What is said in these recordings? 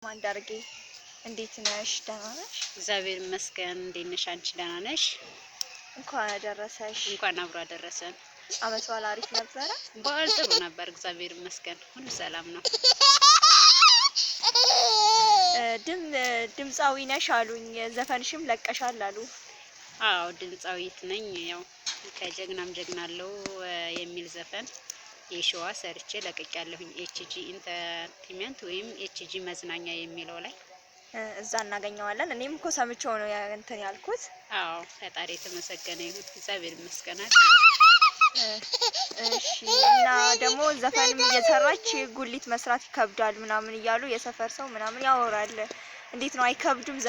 ማንዳርጌ እንዴት ነሽ? ደህና ነሽ? እግዚአብሔር ይመስገን። እንዴት ነሽ አንቺ? ደህና ነሽ? እንኳን አደረሰሽ። እንኳን አብሮ አደረሰን። አመት በዓል አሪፍ ነበረ? በዓል ጥሩ ነበር፣ እግዚአብሔር ይመስገን። ሁሉ ሰላም ነው። ድምጻዊ ነሽ አሉኝ። ዘፈንሽም ለቀሻል አሉ። አዎ ድምጻዊት ነኝ። ያው ከጀግናም ጀግናለው የሚል ዘፈን የሸዋ ሰርቼ ለቅቄያለሁኝ። ኤችጂ ኢንተርቴይንመንት ወይም ኤችጂ መዝናኛ የሚለው ላይ እዛ እናገኘዋለን። እኔም እኮ ሰምቼው ነው እንትን ያልኩት። አዎ ፈጣሪ የተመሰገነ ይሁን፣ እግዚአብሔር ይመስገን። እሺ። እና ደግሞ ዘፈንም እየሰራች ጉሊት መስራት ይከብዳል ምናምን እያሉ የሰፈር ሰው ምናምን ያወራል። እንዴት ነው? አይከብድም?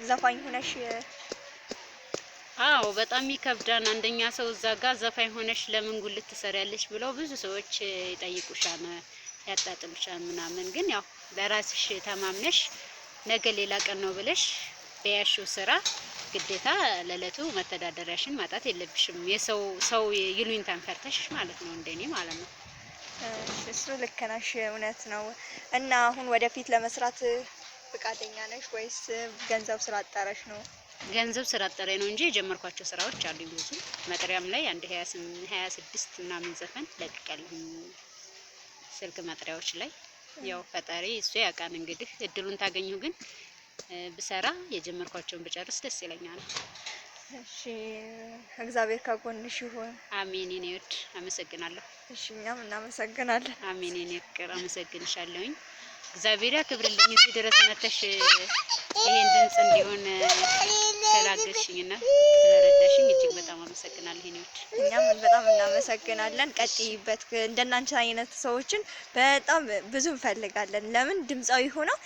ዘፋኝ ሆነሽ? አዎ በጣም ይከብዳል። አንደኛ ሰው እዛ ጋር ዘፋኝ ሆነሽ ለምን ጉልት ትሰሪያለሽ ብለው ብዙ ሰዎች ይጠይቁሻል፣ ያጣጥሉሻል ምናምን። ግን ያው ለራስሽ ተማምነሽ ነገ ሌላ ቀን ነው ብለሽ በያሽው ስራ ግዴታ ለለቱ መተዳደሪያሽን ማጣት የለብሽም። ሰው ይሉኝታን ፈርተሽ ማለት ነው፣ እንደኔ ማለት ነው። እሱ ልክ ነሽ፣ እውነት ነው። እና አሁን ወደፊት ለመስራት ፍቃደኛ ነሽ ወይስ ገንዘብ ስላጣረሽ ነው? ገንዘብ ስላጣረኝ ነው እንጂ የጀመርኳቸው ስራዎች አሉ ብዙ። መጥሪያም ላይ አንድ 26 ምናምን ዘፈን ለቅቄያለሁ ስልክ መጥሪያዎች ላይ። ያው ፈጣሪ እሱ ያውቃል እንግዲህ፣ እድሉን ታገኙ። ግን ብሰራ የጀመርኳቸውን ብጨርስ ደስ ይለኛል። እሺ፣ እግዚአብሔር ከጎንሽ ይሁን። አሜን። የኔ ውድ አመሰግናለሁ። እሺ፣ እኛም እናመሰግናለን። አሜን። የኔ ፍቅር አመሰግንሻለሁኝ። እግዚአብሔር ያክብርልኝ። እዚህ ድረስ መተሽ ይሄን ድምጽ እንዲሆን ስላገዝሽኝና ስለረዳሽኝ እጅግ በጣም አመሰግናለሁ። የኔ ውድ እኛም በጣም እናመሰግናለን። ቀጥይበት። እንደናንቺ አይነት ሰዎችን በጣም ብዙ እንፈልጋለን። ለምን ድምጻዊ ሆነው